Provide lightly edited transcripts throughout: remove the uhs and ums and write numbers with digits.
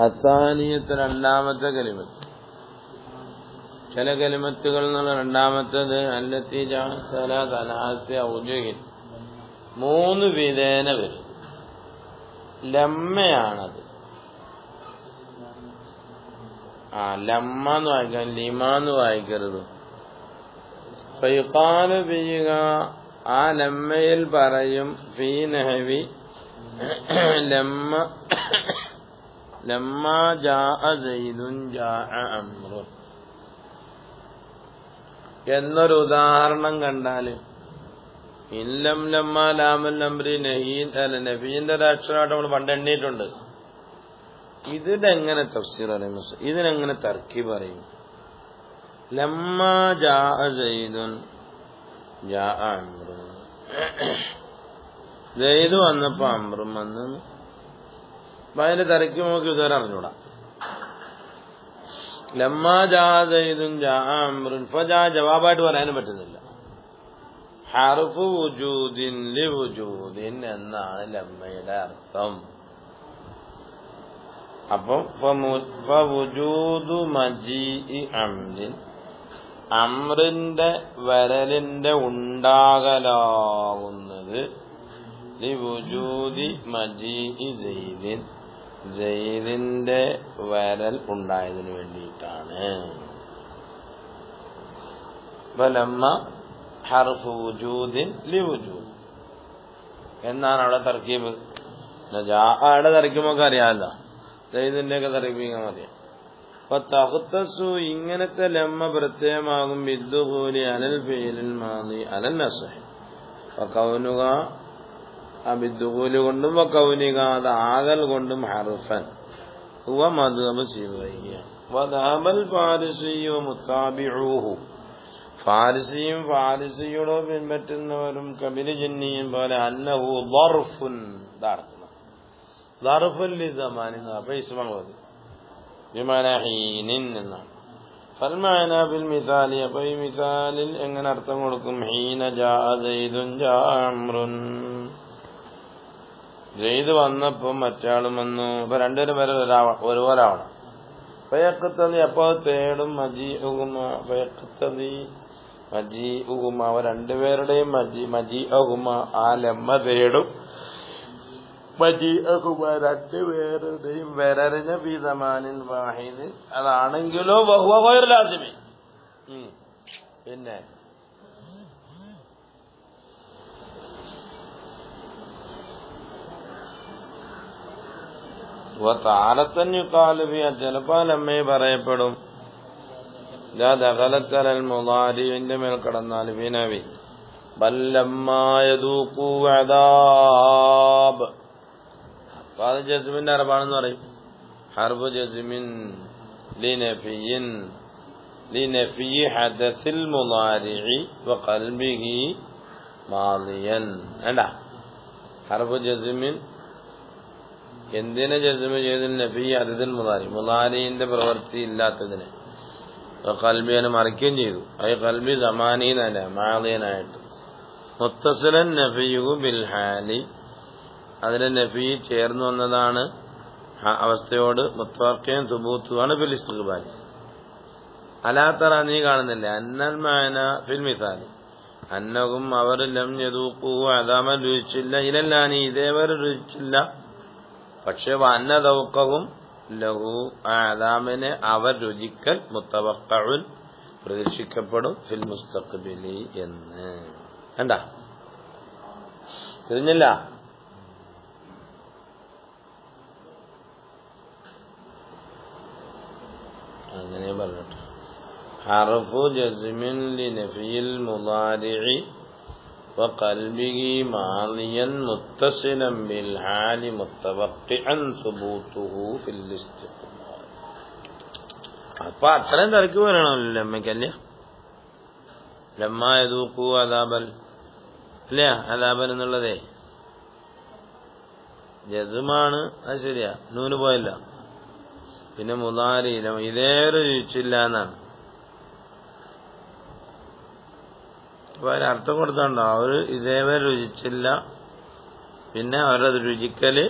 അസാനിയത്ത് രണ്ടാമത്തെ കലിമത്ത്. ചില കലിമത്തുകൾ എന്നുള്ള രണ്ടാമത്തത് അല്ലത്തി ഔജഹിൻ മൂന്ന് വിധേന വരും. ലമ്മയാണത്. ലമ്മാന്ന് വായിക്കാൻ ലിമാന്ന് വായിക്കരുത്. ഫയുഖാലു ബിഹിക ആ ലമ്മയിൽ പറയും ഫീ നഹവി ലമ്മ ജാഅ സൈദുൻ ജാഅ അംറുൻ എന്നൊരു ഉദാഹരണം കണ്ടാല് ഇല്ലം ലമ്മ ലാമൽ അംരി നബീന്റെ ഒരു അക്ഷരമായിട്ട് നമ്മൾ പണ്ട് എണ്ണിയിട്ടുണ്ട്. ഇതിനെങ്ങനെ തഫ്സീർ പറയും? ഇതിനെങ്ങനെ തർക്കീബ് പറയും? ലമ്മ ജാഅ സൈദുൻ ജാഅ അംറുൻ സൈദ് വന്നപ്പോ അംറും വന്ന് അതിന്റെ തർക്കീബ് നോക്കി ഇതുവരെ അറിഞ്ഞൂടാ. ലമ്മ ജാഅ സൈദുൻ ജാഅ അംറുൻ ഫജാ ജവാബായിട്ട് പറയാനും പറ്റുന്നില്ല. ഹർഫു വുജൂദിൻ ലിവുജൂദിൻ എന്നാണ് ലമ്മയുടെ അർത്ഥം. അപ്പം ഫവുജൂദു മജീഇ അംരിൻ അംറിന്റെ വരലിന്റെ ഉണ്ടാകലാവുന്നത് ലിവുജൂദി മജീഇ സൈദിൻ സൈദിന്റെ വരൽ ഉണ്ടായതിനു വേണ്ടിയിട്ടാണ്. വലമ്മ ഹർഫു വുജൂദിൻ ലിവുജൂദ് എന്നാണ് അവിടെ തർക്കീബ്. ജാഅയുടെ തർക്കീബൊക്കെ അറിയാമല്ലോ, സൈദിന്റെ ഒക്കെ തർക്കീബ് അറിയാം. അപ്പൊ തഖ്തസു ഇങ്ങനത്തെ ലമ്മ പ്രത്യേകമാകും ബിദ്ദുഖൂലി അലൽ ഫിഇലിൽ മാദി അലൽ നസ്ഹ് വകൗനുക ബിദ്ദുഖൂലി കൊണ്ടും വകൗനിക അത് ആകൽ കൊണ്ടും ഹർഫൻ ഹുവ മദ്ഹബ് സിവയ്യ വദഹബൽ ഫാരിസിയ്യ മുത്താബിഊഹു ഫാരിസിയും ഫാരിസിയോട് പിൻപറ്റുന്നവരും കബില ജിന്നിയും പോലെ അന്നഹു ദർഫുൻ ദർഫുൻ ലിസമാനി അപ്പൊ ഇസ്മ ബിമാന ഹീനിൻ എന്നാണ്. ഫൽമാന ബിൽ മിസാലി അപ്പൊ ഈ മിസാലിൽ എങ്ങനെ അർത്ഥം കൊടുക്കും? ഹീന ജാഅ സൈദുൻ ജാഅ അംറുൻ സൈദ് വന്നപ്പോ മറ്റാളും വന്നു. അപ്പൊ രണ്ടുപേരും വരെ ഒരുപോലെ ആവണം. ഫയഖ്തദി അപ്പൊ തേടും മജീഉഹുമ ഫയഖ്തദി മജീഉഹുമ അവ രണ്ടുപേരുടെയും മജീഉഹുമ ആ ലമ്മ തേടും മജീഉഹുമ രണ്ടുപേരുടെയും വരറിന ഫീ സമാനിൻ വാഹിദ് അതാണെങ്കിലോ വഹുവ ഗൈറു ലാസിമി. പിന്നെ വതആലതൻ യുഖാലു ഫീ ചിലപ്പോൾ ലമ്മയെ പറയപ്പെടും ദഖലത്തൽ മുളാരിന്റെ മേൽ കടന്നാൽ ഫിനവി ബല്ലമ്മാ യദൂഖു അദാബ് അത് ജസ്മിന്റെ അറബാണെന്ന് പറയും. ഹർഫു ജസ്മിൻ ലിനഫി ഹദസിൽ മുളാരിഇ വഖൽബിഹി മാദിയൻ അല്ല ഹർഫു ജസ്മിൻ എന്തിനെ ജസ്മ് ചെയ്തു? നഫി ഹദസിൽ മുളാരിന്റെ പ്രവൃത്തി ഇല്ലാത്തതിനെ കൽബിനെ മറിക്കുകയും ചെയ്തു. അത് കൽബി സമാനീനല്ല മാദിയനായിട്ട്. മുത്തസിലൻ നഫിയു ബിൽ ഹാലി അതിലെ നഫി ചേർന്ന് വന്നതാണ് അവസ്ഥയോട്. മുത്തവഖിയൻ സുബൂത്തുമാണ് ബിൽ ഇസ്തിഖ്ബാലി. അലാത്തറ നീ കാണുന്നില്ലേ അന്നൽ മാന ഫിൽ മിസാലി അന്നഹും അവർ ലം യദൂഖു അദാമൻ രുചിച്ചില്ല ഇലല്ലാനി ഇതേവരെ രുചിച്ചില്ല. പക്ഷെ വന്ന ദൗഖഹും ലഹു ആദാമിനെ അവർ രുചിക്കൽ മുത്തവഖഉൻ പ്രതീക്ഷിക്കപ്പെടും ഫിൽ മുസ്തഖ്ബിലി എന്ന് കണ്ട തിരിഞ്ഞില്ല. അങ്ങനെ പറഞ്ഞിട്ട് ഹർഫു ജസ്മിൻ ലിനഫിൽ മുളാരിഇ وقلبه ماضيا متصلا بالحال متوقعا ثبوته في الاستقبال. അപ്പൊ അത്രയും തിരക്ക് വരണമല്ലോ ലമ്മയ്ക്കല്ലേ. ലമ്മ യദൂഖു അദാബൽ അല്ലേ അദാബൽ എന്നുള്ളതേ ജസ്മാണ്. അത് ശരിയാ, നൂന് പോയല്ല. പിന്നെ മുളാരി ഇതേറെ രുചിച്ചില്ല എന്നാണ്. അപ്പൊ അതിനർത്ഥം കൊടുത്താണ്ടോ അവര് ഇതേവരെ രുചിച്ചില്ല, പിന്നെ അവരത് രുചിക്കല്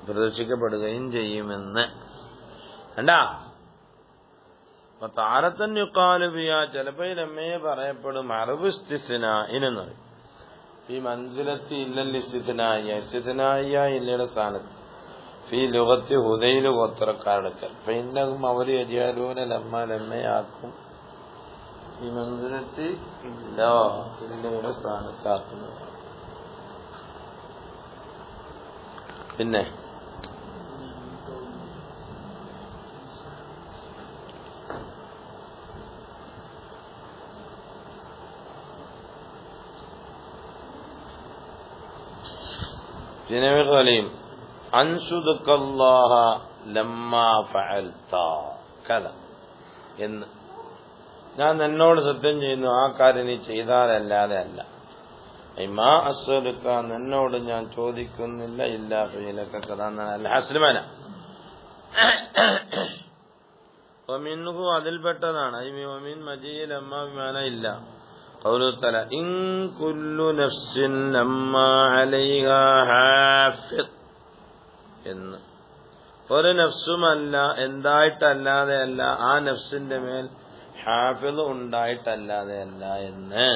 പ്രദർശിക്കപ്പെടുകയും ചെയ്യുമെന്ന്. കണ്ടാ താരത്തൻ യുക്കാലുബിയ ചിലപ്പോ രമ്മയെ പറയപ്പെടും അറബ് ഇസ്തിസ്നാഇനെന്ന് പറയും. ഈ മൻസിലത്തി ഇല്ലൽ ഇസ്തിസ്നാഇയ ഇല്ലയുടെ സ്ഥാനത്ത് ഫീ ലുഗത്തി ഹുദൈല് ഗോത്രക്കാരെടുക്കൽ പിന്നകും അവർ യജിഅലൂന ലമ്മ ലമ്മയാക്കും ഈ മൻസിലത്തി ഇല്ലയുടെ സ്ഥാനത്താക്കുന്നത്. പിന്നെ കളയും അൻഷുദുക്കല്ലാഹ ലമ്മാ ഫഅൽത കഥ എന്ന് ഞാൻ നിന്നോട് സത്യം ചെയ്യുന്നു ആ കാര്യം നീ ചെയ്താലല്ലാതെ അല്ല. മാ അസ്അലുക നിന്നോട് ഞാൻ ചോദിക്കുന്നില്ല ഇല്ലാ ഫീലക കഥ അൽ ഹസ്ലമന വമിൻഹു അതിൽപ്പെട്ടതാണ് വമിൻ മജീൽ അമ്മാ വിമാന ഇല്ല ഖൗലു തആല ഇൻ കുല്ലു നഫ്സിൻ ലമ്മാ അലൈഹാ ഹാഫിദ് എന്ന് ഒരു നഫ്സുമല്ല എന്തായിട്ടല്ലാതെ അല്ല ആ നഫ്സിന്റെ മേൽ ഹാഫിദ് ഉണ്ടായിട്ടല്ലാതെ അല്ല എന്ന്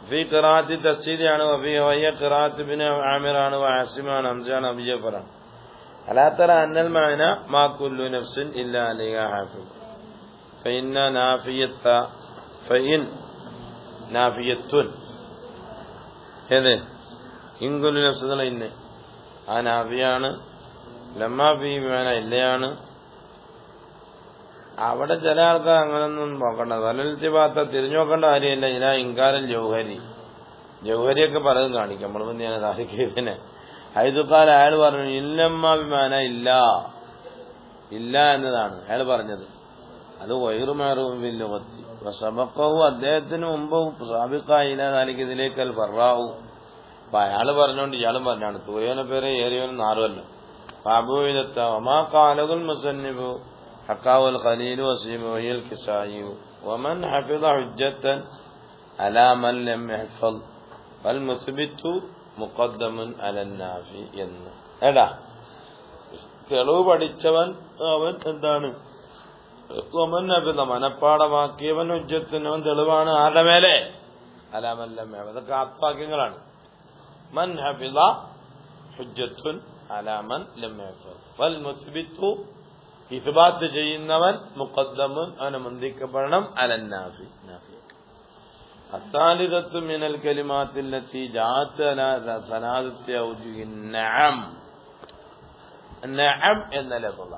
ഫീ ഖിറാഅത്തി തസ്ദീദാണ് വഫീ ഖിറാഅത്ത് ഇബ്നു ആമിറാണ് വഅസിമാണ് ഹംസയാണ് അബൂ ജഅഫറാണ് അലാ തറ അന്നൽ മഅന മാ കുല്ലു നഫ്സിൻ ഇല്ലാ അലൈഹാ ഹാഫിദ് ഫഇന്ന നാഫിയത ഫഇൻ നാഫിയത്തുൻ ഏത് ഇൻ കുല്ലു നഫ്സിൻ ഇന്ന ആ നാഫിയാണ് ലമ്മാ ഫീ ബിമാന ഇല്ലയാണ്. അവിടെ ചില ആൾക്കാർ അങ്ങനൊന്നും നോക്കണ്ട വലൽത്തിബാത്ത തിരിഞ്ഞു നോക്കേണ്ട കാര്യമില്ല. ഇലാ ഇൻകാരൽ ജൗഹരിയൊക്കെ പലതും കാണിക്കും. നമ്മൾ ഞാൻ സാധിക്കുന്നതിന് ഹൈദുക്കാൽ അയാൾ പറഞ്ഞു ഇല്ലമ്മാ ബിമാന ഇല്ല എന്നതാണ് അയാൾ പറഞ്ഞത്. അത് വൈറുമാറുബില്ലുഗത്തി സബഖഹു അദ്ദേഹത്തിന് മുമ്പ് സാബിഖായില്ല കാലിക്ക് ഇതിലേക്കൽ ഫറാവു. അപ്പൊ അയാൾ പറഞ്ഞോണ്ട് ഇയാളും പറഞ്ഞാണ് തൂയോനെ പേരെ ഏറിയോനും നാറുമല്ലോ. ഫഅബൂഇദത്ത വമാ ഖാലഹുൽ മുസന്നിഫു ഹഖാവുൽ ഖലീലു വസീമുൽ കിസായിയു വമൻ ഹഫിള ഹുജ്ജത്തൻ അലാ മൻ ലം യഹ്ഫൾ വൽ മുസ്ബിതു മുഖദ്ദമുൻ അലൻ നാഫി എന്ന്. എടാ തെളിവ് പഠിച്ചവൻ അവൻ എന്താണ് വമൻ ഹഫിള മനപ്പാടമാക്കിയവൻ ഹുജ്ജത്തിനവൻ തെളിവാണ് ആരുടെ മേലെ അലാ മൻ ലം യഹ്ഫൾ. അതൊക്കെ ആത്വാക്യങ്ങളാണ്. മൻ ഹഫിള ഹുജ്ജത്തുൻ അലാ മൻ ലം യഹ്ഫൾ വൽ മുസ്ബിതു ഇസ്ബാത്ത് ചെയ്യുന്നവൻ മുഖദ്ദമുൻ അവനെ മുന്തിക്കപ്പെടണം അലൻ നാഫി. അത്താലിദത്തു മിനൽ കലിമാത്തില്ലത്തി ജാഅത്ത് അലാ സലാസത്തി ഔജുഹി നഅം എന്ന ലഫ്ള